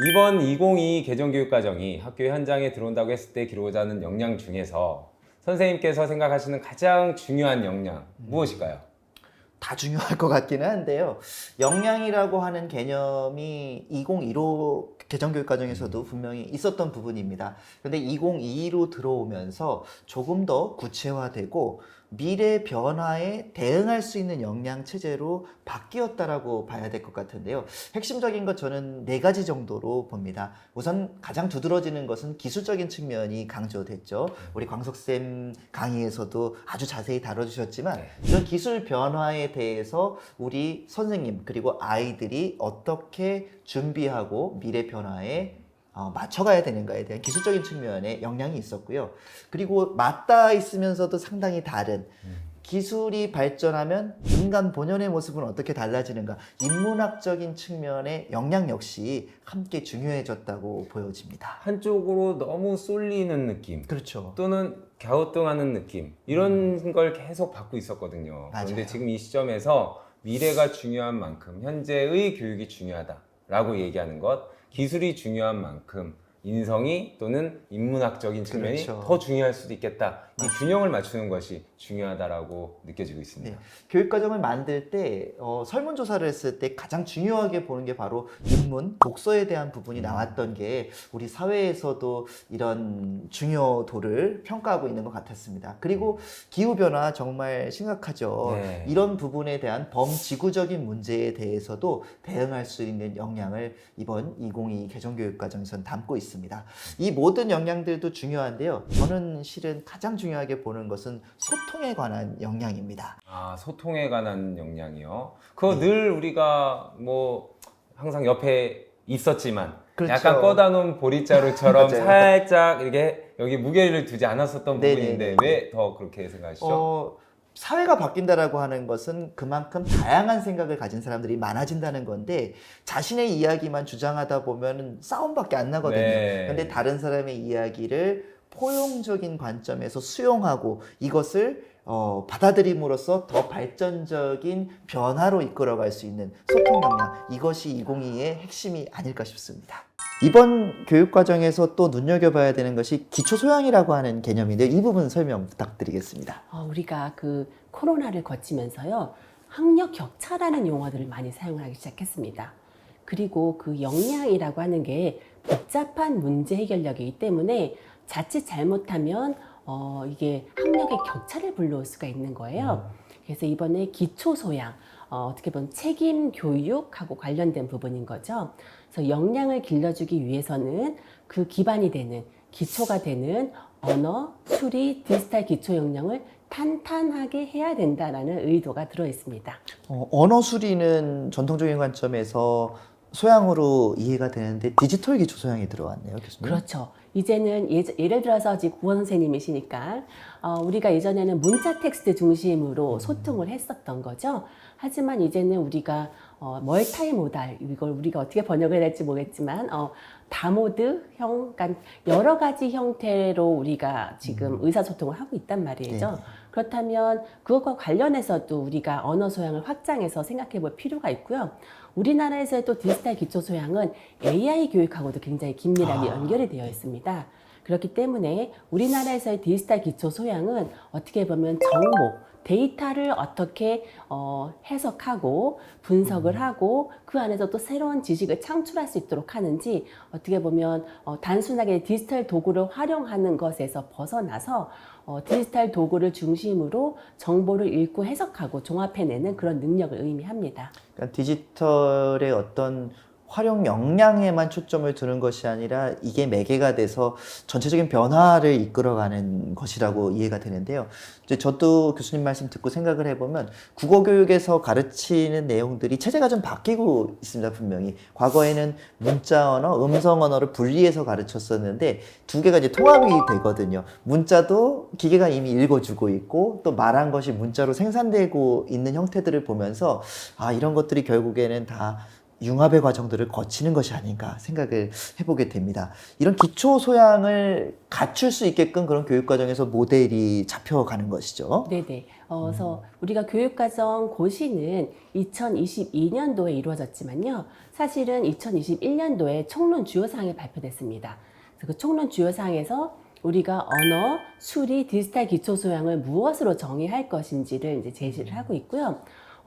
이번 2022 개정교육과정이 학교 현장에 들어온다고 했을 때 기록하고자 하는 역량 중에서 선생님께서 생각하시는 가장 중요한 역량 무엇일까요? 다 중요할 것 같기는 한데요. 역량이라고 하는 개념이 2015 개정교육과정에서도 분명히 있었던 부분입니다. 그런데 2022로 들어오면서 조금 더 구체화되고 미래 변화에 대응할 수 있는 역량 체제로 바뀌었다라고 봐야 될 것 같은데요. 핵심적인 것 저는 네 가지 정도로 봅니다. 우선 가장 두드러지는 것은 기술적인 측면이 강조됐죠. 우리 광석쌤 강의에서도 아주 자세히 다뤄주셨지만 이런 기술 변화에 대해서 우리 선생님 그리고 아이들이 어떻게 준비하고 미래 변화에 맞춰가야 되는가에 대한 기술적인 측면의 역량이 있었고요. 그리고 맞닿아 있으면서도 상당히 다른 기술이 발전하면 인간 본연의 모습은 어떻게 달라지는가, 인문학적인 측면의 역량 역시 함께 중요해졌다고 보여집니다. 한쪽으로 너무 쏠리는 느낌 그렇죠. 또는 갸우뚱하는 느낌 이런 걸 계속 받고 있었거든요. 맞아요. 그런데 지금 이 시점에서 미래가 중요한 만큼 현재의 교육이 중요하다라고 얘기하는 것, 기술이 중요한 만큼 인성이 또는 인문학적인 측면이 그렇죠. 더 중요할 수도 있겠다. 이 균형을 맞추는 것이 중요하다라고 느껴지고 있습니다. 네. 교육과정을 만들 때 설문조사를 했을 때 가장 중요하게 보는 게 바로 인문, 독서에 대한 부분이 나왔던 게 우리 사회에서도 이런 중요도를 평가하고 있는 것 같았습니다. 그리고 기후변화 정말 심각하죠. 네. 이런 부분에 대한 범지구적인 문제에 대해서도 대응할 수 있는 역량을 이번 2022 개정교육과정에서는 담고 있습니다. 이 모든 역량들도 중요한데요. 저는 실은 가장 중요하게 보는 것은 소통에 관한 역량입니다. 아, 소통에 관한 역량이요. 그거 늘 우리가 뭐 항상 옆에 있었지만 그렇죠. 약간 꺼다 놓은 보릿자루처럼 맞아요. 살짝 이렇게 여기 무게를 두지 않았었던 부분인데 네네네. 왜 더 그렇게 생각하시죠? 사회가 바뀐다라고 하는 것은 그만큼 다양한 생각을 가진 사람들이 많아진다는 건데 자신의 이야기만 주장하다 보면 싸움밖에 안 나거든요. 네. 그런데 다른 사람의 이야기를 포용적인 관점에서 수용하고 이것을 받아들임으로써 더 발전적인 변화로 이끌어갈 수 있는 소통 역량, 이것이 2022의 핵심이 아닐까 싶습니다. 이번 교육과정에서 또 눈여겨봐야 되는 것이 기초소양이라고 하는 개념인데요. 이 부분 설명 부탁드리겠습니다. 우리가 그 코로나를 거치면서요, 학력 격차라는 용어들을 많이 사용하기 시작했습니다. 그리고 그 역량이라고 하는 게 복잡한 문제 해결력이기 때문에 자칫 잘못하면 이게 학력의 격차를 불러올 수가 있는 거예요. 그래서 이번에 기초소양, 어떻게 보면 책임 교육하고 관련된 부분인 거죠. 그래서 역량을 길러주기 위해서는 그 기반이 되는, 기초가 되는 언어, 수리, 디지털 기초 역량을 탄탄하게 해야 된다라는 의도가 들어 있습니다. 언어 수리는 전통적인 관점에서 소양으로 이해가 되는데 디지털 기초 소양이 들어왔네요, 교수님. 그렇죠. 이제는 예를 들어서 지금 국어 선생님이시니까 우리가 예전에는 문자 텍스트 중심으로 소통을 했었던 거죠. 하지만 이제는 우리가 멀타이모달, 이걸 우리가 어떻게 번역을 해야 될지 모르겠지만 다모드형, 그러니까 여러 가지 형태로 우리가 지금 의사소통을 하고 있단 말이죠. 네. 그렇다면 그것과 관련해서도 우리가 언어 소양을 확장해서 생각해 볼 필요가 있고요. 우리나라에서의 또 디지털 기초 소양은 AI 교육하고도 굉장히 긴밀하게 연결이 되어 있습니다. 그렇기 때문에 우리나라에서의 디지털 기초 소양은 어떻게 보면 정보, 데이터를 어떻게 해석하고 분석을 하고 그 안에서 또 새로운 지식을 창출할 수 있도록 하는지, 어떻게 보면 단순하게 디지털 도구를 활용하는 것에서 벗어나서 디지털 도구를 중심으로 정보를 읽고 해석하고 종합해내는 그런 능력을 의미합니다. 그러니까 디지털의 어떤 활용 역량에만 초점을 두는 것이 아니라 이게 매개가 돼서 전체적인 변화를 이끌어가는 것이라고 이해가 되는데요. 이제 저도 교수님 말씀 듣고 생각을 해보면 국어 교육에서 가르치는 내용들이 체제가 좀 바뀌고 있습니다, 분명히. 과거에는 문자 언어, 음성 언어를 분리해서 가르쳤었는데 두 개가 이제 통합이 되거든요. 문자도 기계가 이미 읽어주고 있고 또 말한 것이 문자로 생산되고 있는 형태들을 보면서 이런 것들이 결국에는 다 융합의 과정들을 거치는 것이 아닌가 생각을 해보게 됩니다. 이런 기초 소양을 갖출 수 있게끔 그런 교육 과정에서 모델이 잡혀가는 것이죠. 네네. 그래서 우리가 교육과정 고시는 2022년도에 이루어졌지만요. 사실은 2021년도에 총론 주요사항이 발표됐습니다. 그래서 그 총론 주요사항에서 우리가 언어, 수리, 디지털 기초 소양을 무엇으로 정의할 것인지를 이제 제시를 하고 있고요.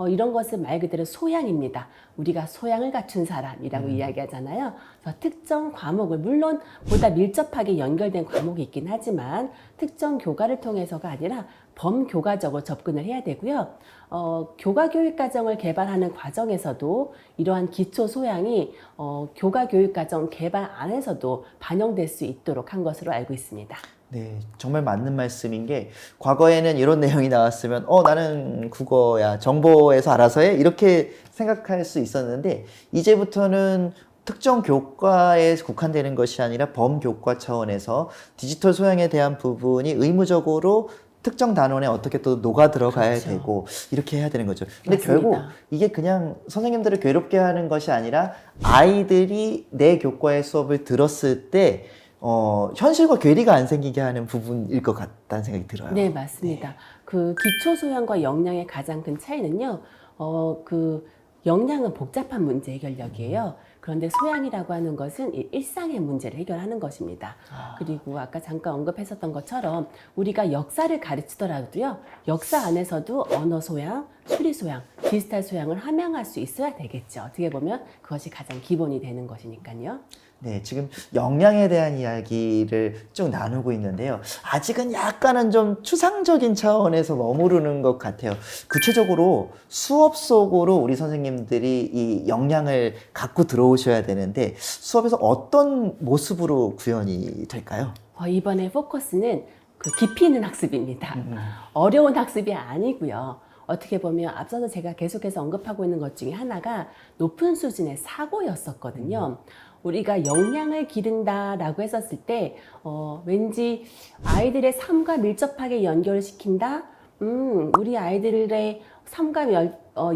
이런 것은 말 그대로 소양입니다. 우리가 소양을 갖춘 사람이라고 이야기하잖아요. 그래서 특정 과목을 물론 보다 밀접하게 연결된 과목이 있긴 하지만 특정 교과를 통해서가 아니라 범교과적으로 접근을 해야 되고요. 교과 교육 과정을 개발하는 과정에서도 이러한 기초 소양이 교과 교육 과정 개발 안에서도 반영될 수 있도록 한 것으로 알고 있습니다. 네, 정말 맞는 말씀인 게 과거에는 이런 내용이 나왔으면 나는 국어야 정보에서 알아서 해 이렇게 생각할 수 있었는데 이제부터는 특정 교과에 국한되는 것이 아니라 범교과 차원에서 디지털 소양에 대한 부분이 의무적으로 특정 단원에 어떻게 또 녹아 들어가야 그렇죠. 되고 이렇게 해야 되는 거죠. 근데 맞습니다. 결국 이게 그냥 선생님들을 괴롭게 하는 것이 아니라 아이들이 내 교과의 수업을 들었을 때 현실과 괴리가 안 생기게 하는 부분일 것 같다는 생각이 들어요. 네, 맞습니다. 그 기초 소양과 역량의 가장 큰 차이는요. 그 역량은 복잡한 문제 해결력이에요. 그런데 소양이라고 하는 것은 일상의 문제를 해결하는 것입니다. 그리고 아까 잠깐 언급했었던 것처럼 우리가 역사를 가르치더라도요. 역사 안에서도 언어 소양, 수리 소양, 디지털 소양을 함양할 수 있어야 되겠죠. 어떻게 보면 그것이 가장 기본이 되는 것이니까요. 네, 지금 역량에 대한 이야기를 쭉 나누고 있는데요. 아직은 약간은 좀 추상적인 차원에서 머무르는 것 같아요. 구체적으로 수업 속으로 우리 선생님들이 이 역량을 갖고 들어오셔야 되는데 수업에서 어떤 모습으로 구현이 될까요? 이번에 포커스는 그 깊이 있는 학습입니다. 어려운 학습이 아니고요. 어떻게 보면 앞서서 제가 계속해서 언급하고 있는 것 중에 하나가 높은 수준의 사고였었거든요. 우리가 역량을 기른다라고 했었을 때 왠지 아이들의 삶과 밀접하게 연결을 시킨다. 우리 아이들의 삶과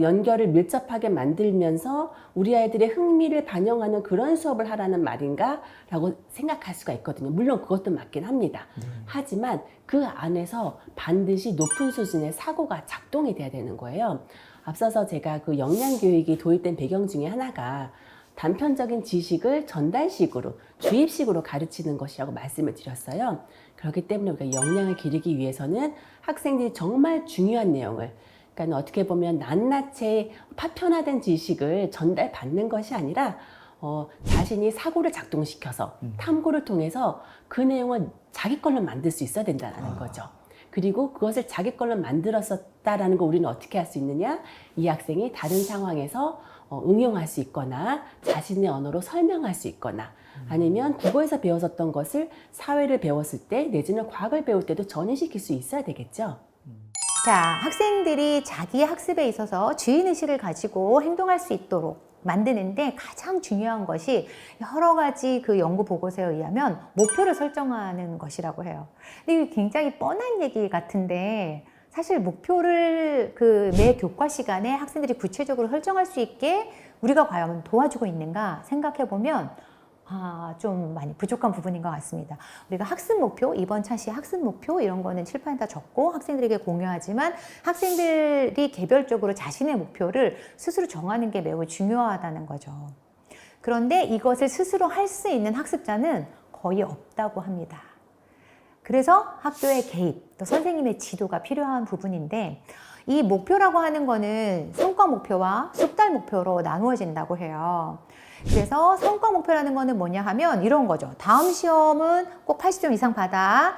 연결을 밀접하게 만들면서 우리 아이들의 흥미를 반영하는 그런 수업을 하라는 말인가? 라고 생각할 수가 있거든요. 물론 그것도 맞긴 합니다. 하지만 그 안에서 반드시 높은 수준의 사고가 작동이 돼야 되는 거예요. 앞서서 제가 그 역량 교육이 도입된 배경 중에 하나가 단편적인 지식을 전달식으로, 주입식으로 가르치는 것이라고 말씀을 드렸어요. 그렇기 때문에 우리가 역량을 기르기 위해서는 학생들이 정말 중요한 내용을, 그러니까 어떻게 보면 낱낱이 파편화된 지식을 전달받는 것이 아니라 자신이 사고를 작동시켜서 탐구를 통해서 그 내용을 자기 걸로 만들 수 있어야 된다는 거죠. 그리고 그것을 자기 걸로 만들었다라는 걸 우리는 어떻게 할 수 있느냐? 이 학생이 다른 상황에서 응용할 수 있거나 자신의 언어로 설명할 수 있거나 아니면 국어에서 배웠었던 것을 사회를 배웠을 때 내지는 과학을 배울 때도 전이시킬 수 있어야 되겠죠. 자, 학생들이 자기 학습에 있어서 주인의식을 가지고 행동할 수 있도록 만드는데 가장 중요한 것이 여러 가지 그 연구 보고서에 의하면 목표를 설정하는 것이라고 해요. 근데 이게 굉장히 뻔한 얘기 같은데 사실 목표를 그 매 교과 시간에 학생들이 구체적으로 설정할 수 있게 우리가 과연 도와주고 있는가 생각해 보면 좀 많이 부족한 부분인 것 같습니다. 우리가 학습 목표, 이번 차시 학습 목표 이런 거는 칠판에 다 적고 학생들에게 공유하지만 학생들이 개별적으로 자신의 목표를 스스로 정하는 게 매우 중요하다는 거죠. 그런데 이것을 스스로 할 수 있는 학습자는 거의 없다고 합니다. 그래서 학교의 개입, 또 선생님의 지도가 필요한 부분인데 이 목표라고 하는 거는 성과 목표와 숙달 목표로 나누어진다고 해요. 그래서 성과 목표라는 거는 뭐냐 하면 이런 거죠. 다음 시험은 꼭 80점 이상 받아.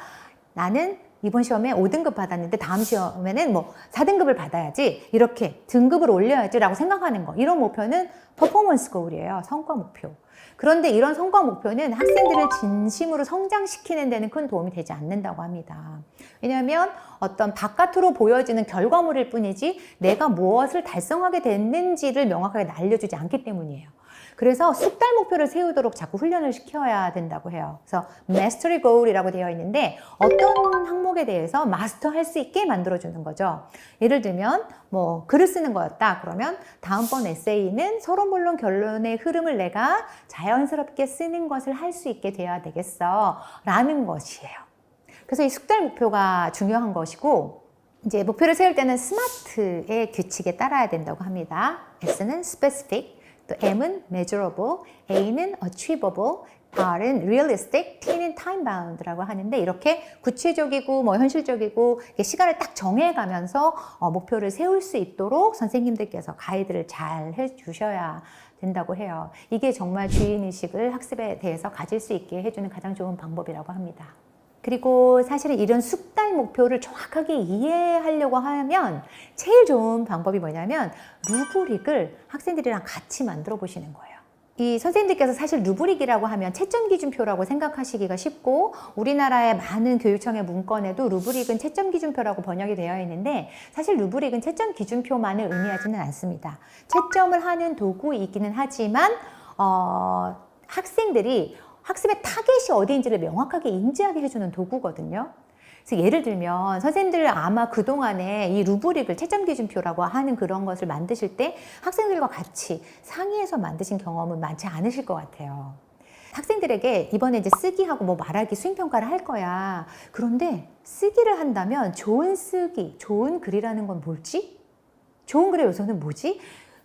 나는 이번 시험에 5등급 받았는데 다음 시험에는 뭐 4등급을 받아야지. 이렇게 등급을 올려야지 라고 생각하는 거. 이런 목표는 퍼포먼스 고울이에요. 성과 목표. 그런데 이런 성과 목표는 학생들을 진심으로 성장시키는 데는 큰 도움이 되지 않는다고 합니다. 왜냐하면 어떤 바깥으로 보여지는 결과물일 뿐이지 내가 무엇을 달성하게 됐는지를 명확하게 알려주지 않기 때문이에요. 그래서 숙달 목표를 세우도록 자꾸 훈련을 시켜야 된다고 해요. 그래서 mastery goal이라고 되어 있는데 어떤 항목에 대해서 마스터할 수 있게 만들어주는 거죠. 예를 들면 뭐 글을 쓰는 거였다. 그러면 다음번 에세이는 서론 본론 결론의 흐름을 내가 자연스럽게 쓰는 것을 할 수 있게 되어야 되겠어 라는 것이에요. 그래서 이 숙달 목표가 중요한 것이고, 이제 목표를 세울 때는 스마트의 규칙에 따라야 된다고 합니다. S는 specific, 또 M은 measurable, A는 achievable, R은 realistic, T는 time-bound라고 하는데, 이렇게 구체적이고 뭐 현실적이고 시간을 딱 정해가면서 목표를 세울 수 있도록 선생님들께서 가이드를 잘 해주셔야 된다고 해요. 이게 정말 주인의식을 학습에 대해서 가질 수 있게 해주는 가장 좋은 방법이라고 합니다. 그리고 사실은 이런 숙달 목표를 정확하게 이해하려고 하면 제일 좋은 방법이 뭐냐면 루브릭을 학생들이랑 같이 만들어 보시는 거예요. 이 선생님들께서 사실 루브릭이라고 하면 채점 기준표라고 생각하시기가 쉽고, 우리나라의 많은 교육청의 문건에도 루브릭은 채점 기준표라고 번역이 되어 있는데, 사실 루브릭은 채점 기준표만을 의미하지는 않습니다. 채점을 하는 도구이기는 하지만 학생들이 학습의 타겟이 어디인지를 명확하게 인지하게 해주는 도구거든요. 그래서 예를 들면 선생님들 아마 그동안에 이 루브릭을 채점 기준표라고 하는 그런 것을 만드실 때 학생들과 같이 상의해서 만드신 경험은 많지 않으실 것 같아요. 학생들에게 이번에 이제 쓰기하고 뭐 말하기 수행평가를 할 거야. 그런데 쓰기를 한다면 좋은 쓰기, 좋은 글이라는 건 뭘지? 좋은 글의 요소는 뭐지?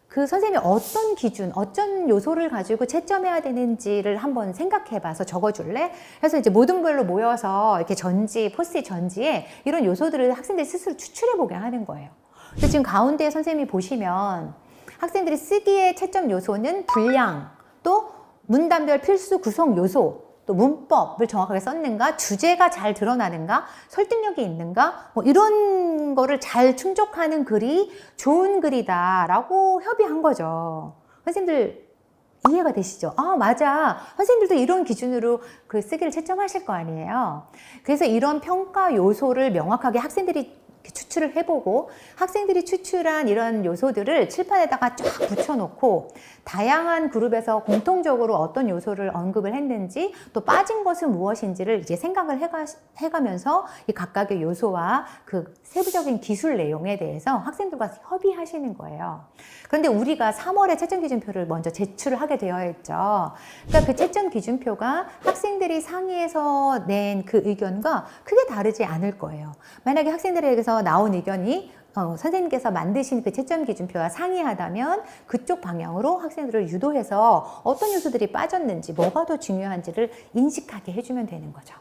그 선생님이 어떤 기준, 어떤 요소를 가지고 채점해야 되는지를 한번 생각해봐서 적어줄래? 그래서 이제 모든 걸로 모여서 이렇게 전지, 포스트잇 전지에 이런 요소들을 학생들이 스스로 추출해보게 하는 거예요. 그래서 지금 가운데 선생님이 보시면 학생들이 쓰기의 채점 요소는 분량, 또 문단별 필수 구성 요소, 또 문법을 정확하게 썼는가, 주제가 잘 드러나는가, 설득력이 있는가, 뭐 이런 거를 잘 충족하는 글이 좋은 글이다라고 협의한 거죠. 선생님들 이해가 되시죠? 아, 맞아. 선생님들도 이런 기준으로 그 쓰기를 채점하실 거 아니에요. 그래서 이런 평가 요소를 명확하게 학생들이 추출을 해보고, 학생들이 추출한 이런 요소들을 칠판에다가 쫙 붙여놓고 다양한 그룹에서 공통적으로 어떤 요소를 언급을 했는지, 또 빠진 것은 무엇인지를 이제 생각을 해가면서 이 각각의 요소와 그 세부적인 기술 내용에 대해서 학생들과 협의하시는 거예요. 그런데 우리가 3월에 채점 기준표를 먼저 제출을 하게 되어 있죠. 그러니까 그 채점 기준표가 학생들이 상의해서 낸 그 의견과 크게 다르지 않을 거예요. 만약에 학생들에게서 나온 의견이 선생님께서 만드신 그 채점 기준표와 상이하다면 그쪽 방향으로 학생들을 유도해서 어떤 요소들이 빠졌는지, 뭐가 더 중요한지를 인식하게 해주면 되는 거죠.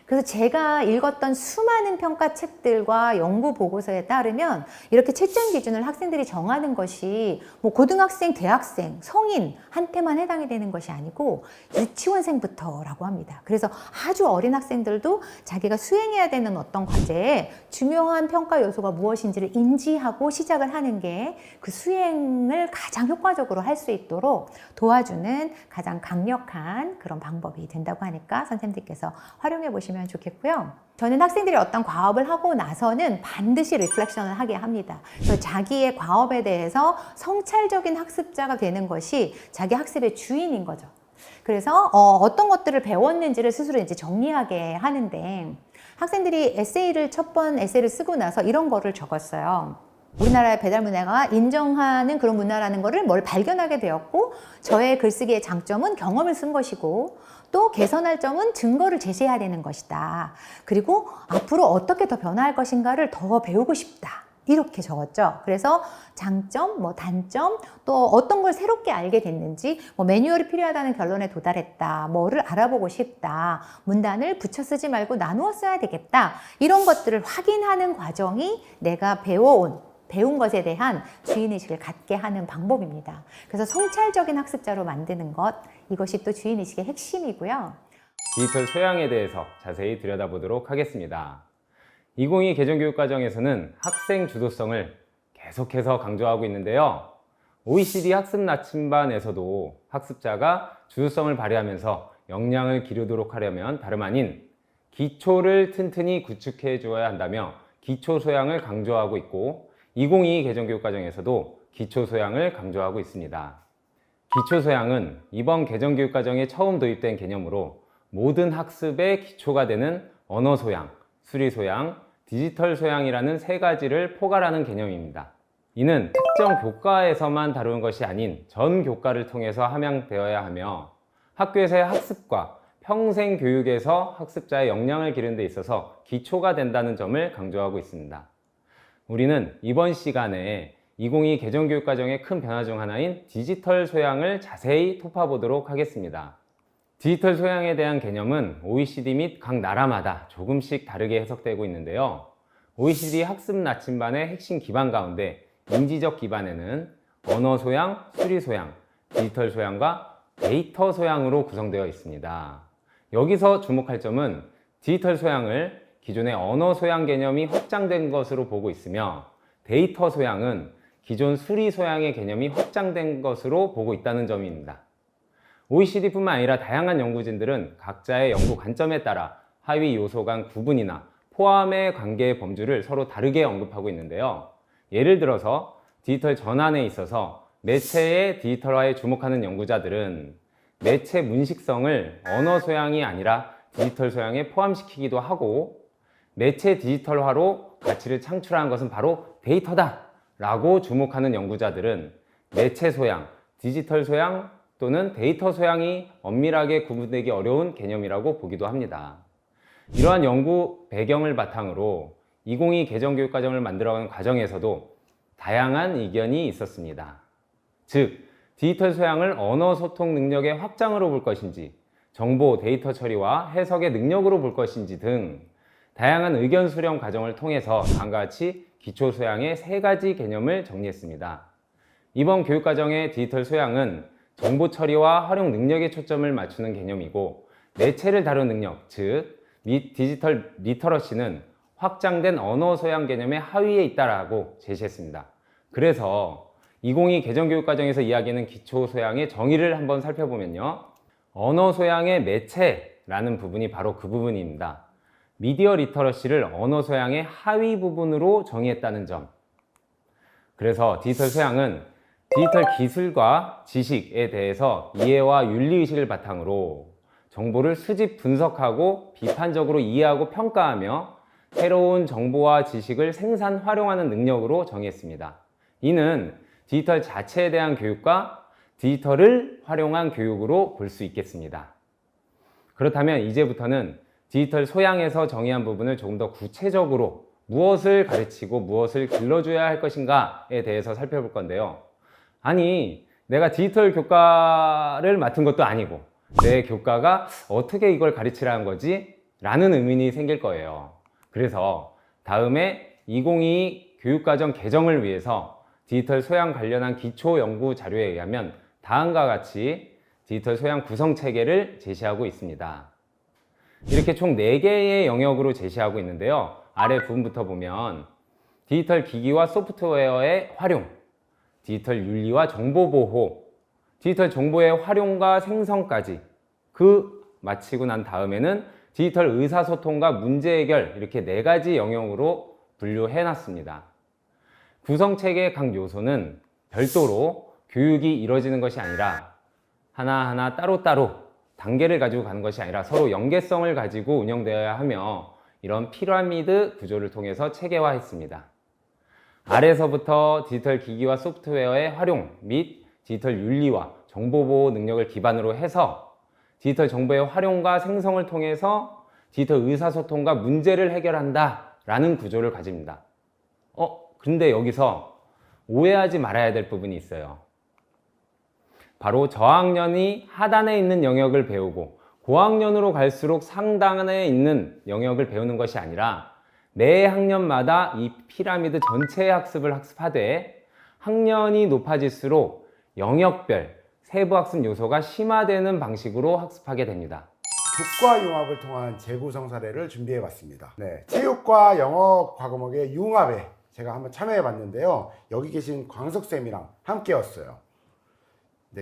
그래서 제가 읽었던 수많은 평가책들과 연구 보고서에 따르면 이렇게 채점 기준을 학생들이 정하는 것이 뭐 고등학생, 대학생, 성인 한테만 해당이 되는 것이 아니고 유치원생부터라고 합니다. 그래서 아주 어린 학생들도 자기가 수행해야 되는 어떤 과제에 중요한 평가 요소가 무엇인지를 인지하고 시작을 하는 게 그 수행을 가장 효과적으로 할 수 있도록 도와주는 가장 강력한 그런 방법이 된다고 하니까 선생님들께서 활용해 보시면 좋겠고요. 저는 학생들이 어떤 과업을 하고 나서는 반드시 리플렉션을 하게 합니다. 그래서 자기의 과업에 대해서 성찰적인 학습자가 되는 것이 자기 학습의 주인인 거죠. 그래서 어떤 것들을 배웠는지를 스스로 이제 정리하게 하는데, 학생들이 첫 번 에세이를 쓰고 나서 이런 거를 적었어요. 우리나라의 배달 문화가 인정하는 그런 문화라는 거를 뭘 발견하게 되었고, 저의 글쓰기의 장점은 경험을 쓴 것이고, 또 개선할 점은 증거를 제시해야 되는 것이다. 그리고 앞으로 어떻게 더 변화할 것인가를 더 배우고 싶다. 이렇게 적었죠. 그래서 장점, 뭐 단점, 또 어떤 걸 새롭게 알게 됐는지, 뭐 매뉴얼이 필요하다는 결론에 도달했다. 뭐를 알아보고 싶다. 문단을 붙여 쓰지 말고 나누어 써야 되겠다. 이런 것들을 확인하는 과정이 내가 배운 것에 대한 주인의식을 갖게 하는 방법입니다. 그래서 성찰적인 학습자로 만드는 것, 이것이 또 주인의식의 핵심이고요. 디지털 소양에 대해서 자세히 들여다보도록 하겠습니다. 2022 개정교육과정에서는 학생 주도성을 계속해서 강조하고 있는데요. OECD 학습 나침반에서도 학습자가 주도성을 발휘하면서 역량을 기르도록 하려면 다름 아닌 기초를 튼튼히 구축해 주어야 한다며 기초 소양을 강조하고 있고, 2022 개정교육과정에서도 기초 소양을 강조하고 있습니다. 기초소양은 이번 개정교육과정에 처음 도입된 개념으로 모든 학습의 기초가 되는 언어소양, 수리소양, 디지털소양이라는 세 가지를 포괄하는 개념입니다. 이는 특정 교과에서만 다루는 것이 아닌 전 교과를 통해서 함양되어야 하며 학교에서의 학습과 평생 교육에서 학습자의 역량을 기르는 데 있어서 기초가 된다는 점을 강조하고 있습니다. 우리는 이번 시간에 2022 개정교육과정의 큰 변화 중 하나인 디지털 소양을 자세히 톱파보도록 하겠습니다. 디지털 소양에 대한 개념은 OECD 및 각 나라마다 조금씩 다르게 해석되고 있는데요. OECD 학습 나침반의 핵심 기반 가운데 인지적 기반에는 언어 소양, 수리 소양, 디지털 소양과 데이터 소양으로 구성되어 있습니다. 여기서 주목할 점은 디지털 소양을 기존의 언어 소양 개념이 확장된 것으로 보고 있으며 데이터 소양은 기존 수리 소양의 개념이 확장된 것으로 보고 있다는 점입니다. OECD뿐만 아니라 다양한 연구진들은 각자의 연구 관점에 따라 하위 요소 간 구분이나 포함의 관계의 범주를 서로 다르게 언급하고 있는데요. 예를 들어서 디지털 전환에 있어서 매체의 디지털화에 주목하는 연구자들은 매체 문식성을 언어 소양이 아니라 디지털 소양에 포함시키기도 하고 매체 디지털화로 가치를 창출하는 것은 바로 데이터다 라고 주목하는 연구자들은 매체 소양, 디지털 소양 또는 데이터 소양이 엄밀하게 구분되기 어려운 개념이라고 보기도 합니다. 이러한 연구 배경을 바탕으로 2022 개정교육과정을 만들어가는 과정에서도 다양한 의견이 있었습니다. 즉, 디지털 소양을 언어 소통 능력의 확장으로 볼 것인지, 정보, 데이터 처리와 해석의 능력으로 볼 것인지 등 다양한 의견 수렴 과정을 통해서 다음과 같이 기초 소양의 세 가지 개념을 정리했습니다. 이번 교육과정의 디지털 소양은 정보 처리와 활용 능력에 초점을 맞추는 개념이고 매체를 다루는 능력, 즉 디지털 리터러시는 확장된 언어 소양 개념의 하위에 있다라고 제시했습니다. 그래서 2022 개정교육과정에서 이야기하는 기초 소양의 정의를 한번 살펴보면요. 언어 소양의 매체라는 부분이 바로 그 부분입니다. 미디어 리터러시를 언어 소양의 하위 부분으로 정의했다는 점. 그래서 디지털 소양은 디지털 기술과 지식에 대해서 이해와 윤리의식을 바탕으로 정보를 수집, 분석하고 비판적으로 이해하고 평가하며 새로운 정보와 지식을 생산, 활용하는 능력으로 정의했습니다. 이는 디지털 자체에 대한 교육과 디지털을 활용한 교육으로 볼 수 있겠습니다. 그렇다면 이제부터는 디지털 소양에서 정의한 부분을 조금 더 구체적으로 무엇을 가르치고 무엇을 길러줘야 할 것인가에 대해서 살펴볼 건데요. 아니, 내가 디지털 교과를 맡은 것도 아니고 내 교과가 어떻게 이걸 가르치라는 거지? 라는 의문이 생길 거예요. 그래서 다음에 2022 교육과정 개정을 위해서 디지털 소양 관련한 기초 연구 자료에 의하면 다음과 같이 디지털 소양 구성 체계를 제시하고 있습니다. 이렇게 총 4개의 영역으로 제시하고 있는데요. 아래 부분부터 보면 디지털 기기와 소프트웨어의 활용, 디지털 윤리와 정보 보호, 디지털 정보의 활용과 생성까지 마치고 난 다음에는 디지털 의사소통과 문제 해결 이렇게 4가지 영역으로 분류해 놨습니다. 구성체계의 각 요소는 별도로 교육이 이루어지는 것이 아니라 하나하나 따로따로 단계를 가지고 가는 것이 아니라 서로 연계성을 가지고 운영되어야 하며 이런 피라미드 구조를 통해서 체계화했습니다. 아래서부터 디지털 기기와 소프트웨어의 활용 및 디지털 윤리와 정보보호 능력을 기반으로 해서 디지털 정보의 활용과 생성을 통해서 디지털 의사소통과 문제를 해결한다 라는 구조를 가집니다. 근데 여기서 오해하지 말아야 될 부분이 있어요. 바로 저학년이 하단에 있는 영역을 배우고 고학년으로 갈수록 상단에 있는 영역을 배우는 것이 아니라 매 학년마다 이 피라미드 전체의 학습을 학습하되 학년이 높아질수록 영역별 세부 학습 요소가 심화되는 방식으로 학습하게 됩니다. 교과 융합을 통한 재구성 사례를 준비해 봤습니다. 체육과 영어 과목의 융합에 제가 한번 참여해 봤는데요. 여기 계신 광석쌤이랑 함께였어요.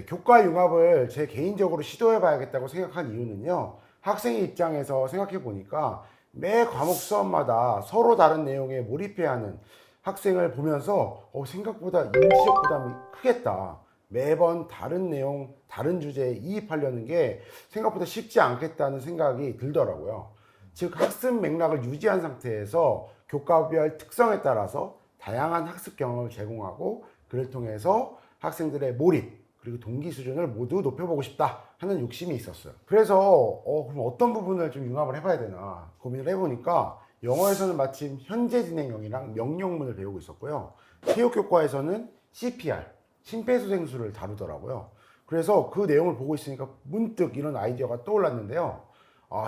교과 융합을 제 개인적으로 시도해 봐야겠다고 생각한 이유는요. 학생의 입장에서 생각해 보니까 매 과목 수업마다 서로 다른 내용에 몰입해야 하는 학생을 보면서 생각보다 인지적 부담이 크겠다. 매번 다른 내용, 다른 주제에 이입하려는 게 생각보다 쉽지 않겠다는 생각이 들더라고요. 즉 학습 맥락을 유지한 상태에서 교과별 특성에 따라서 다양한 학습 경험을 제공하고 그를 통해서 학생들의 몰입 그리고 동기 수준을 모두 높여보고 싶다 하는 욕심이 있었어요. 그래서 그럼 어떤 부분을 좀 융합을 해봐야 되나 고민을 해보니까 영어에서는 마침 현재 진행형이랑 명령문을 배우고 있었고요. 체육교과에서는 CPR, 심폐소생술을 다루더라고요. 그래서 그 내용을 보고 있으니까 문득 이런 아이디어가 떠올랐는데요.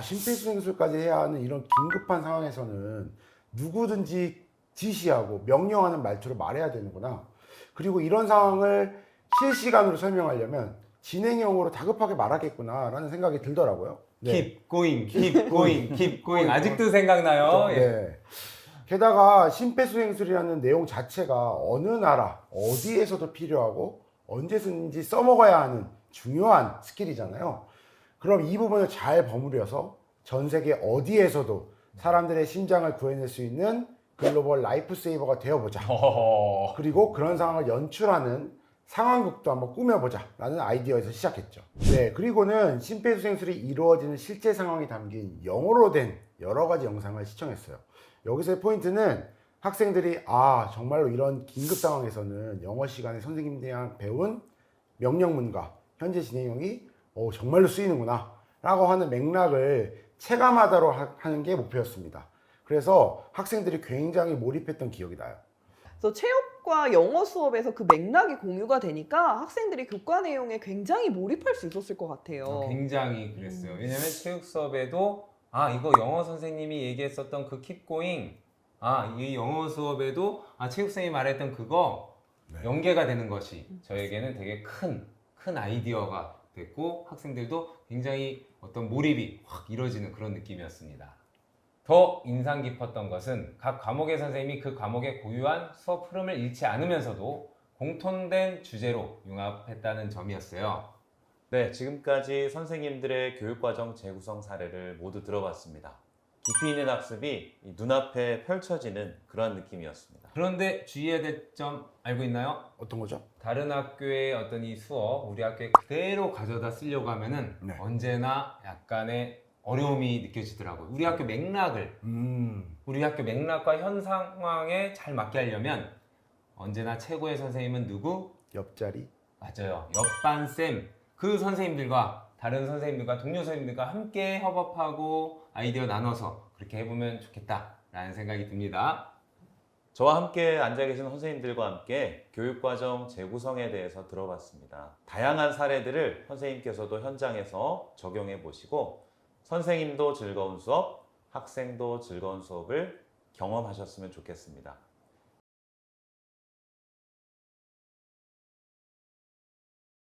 심폐소생술까지 해야 하는 이런 긴급한 상황에서는 누구든지 지시하고 명령하는 말투로 말해야 되는구나. 그리고 이런 상황을 실시간으로 설명하려면 진행형으로 다급하게 말하겠구나 라는 생각이 들더라고요. Keep going, keep going, keep going. 아직도 생각나요? 예. 네. 게다가 심폐소생술이라는 내용 자체가 어느 나라, 어디에서도 필요하고 언제든지 써먹어야 하는 중요한 스킬이잖아요. 그럼 이 부분을 잘 버무려서 전 세계 어디에서도 사람들의 심장을 구해낼 수 있는 글로벌 라이프 세이버가 되어보자. 그리고 그런 상황을 연출하는 상황극도 한번 꾸며보자 라는 아이디어에서 시작했죠. 네, 그리고는 심폐소생술이 이루어지는 실제 상황이 담긴 영어로 된 여러 가지 영상을 시청했어요. 여기서의 포인트는 학생들이 정말로 이런 긴급 상황에서는 영어 시간에 선생님들이랑 배운 명령문과 현재 진행형이 정말로 쓰이는구나 라고 하는 맥락을 체감하도록 하는 게 목표였습니다. 그래서 학생들이 굉장히 몰입했던 기억이 나요. 그래서 체육과 영어 수업에서 그 맥락이 공유가 되니까 학생들이 교과 내용에 굉장히 몰입할 수 있었을 것 같아요. 굉장히 그랬어요. 왜냐면 체육 수업에도 이거 영어 선생님이 얘기했었던 그 keep going, 이 영어 수업에도 체육 선생님이 말했던 그거 연계가 되는 것이 저에게는 되게 큰 아이디어가 됐고 학생들도 굉장히 어떤 몰입이 확 이루어지는 그런 느낌이었습니다. 더 인상 깊었던 것은 각 과목의 선생님이 그 과목의 고유한 수업 흐름을 잃지 않으면서도 공통된 주제로 융합했다는 점이었어요. 네, 지금까지 선생님들의 교육과정 재구성 사례를 모두 들어봤습니다. 깊이 있는 학습이 눈앞에 펼쳐지는 그러한 느낌이었습니다. 그런데 주의해야 될 점 알고 있나요? 어떤 거죠? 다른 학교의 어떤 이 수업 우리 학교에 그대로 가져다 쓰려고 하면은 네. 언제나 약간의 어려움이 느껴지더라고요. 우리 학교 맥락과 현 상황에 잘 맞게 하려면 언제나 최고의 선생님은 누구? 옆자리. 맞아요. 옆반쌤. 그 선생님들과 다른 선생님들과 동료 선생님들과 함께 협업하고 아이디어 나눠서 그렇게 해보면 좋겠다라는 생각이 듭니다. 저와 함께 앉아 계신 선생님들과 함께 교육과정 재구성에 대해서 들어봤습니다. 다양한 사례들을 선생님께서도 현장에서 적용해 보시고 선생님도 즐거운 수업, 학생도 즐거운 수업을 경험하셨으면 좋겠습니다.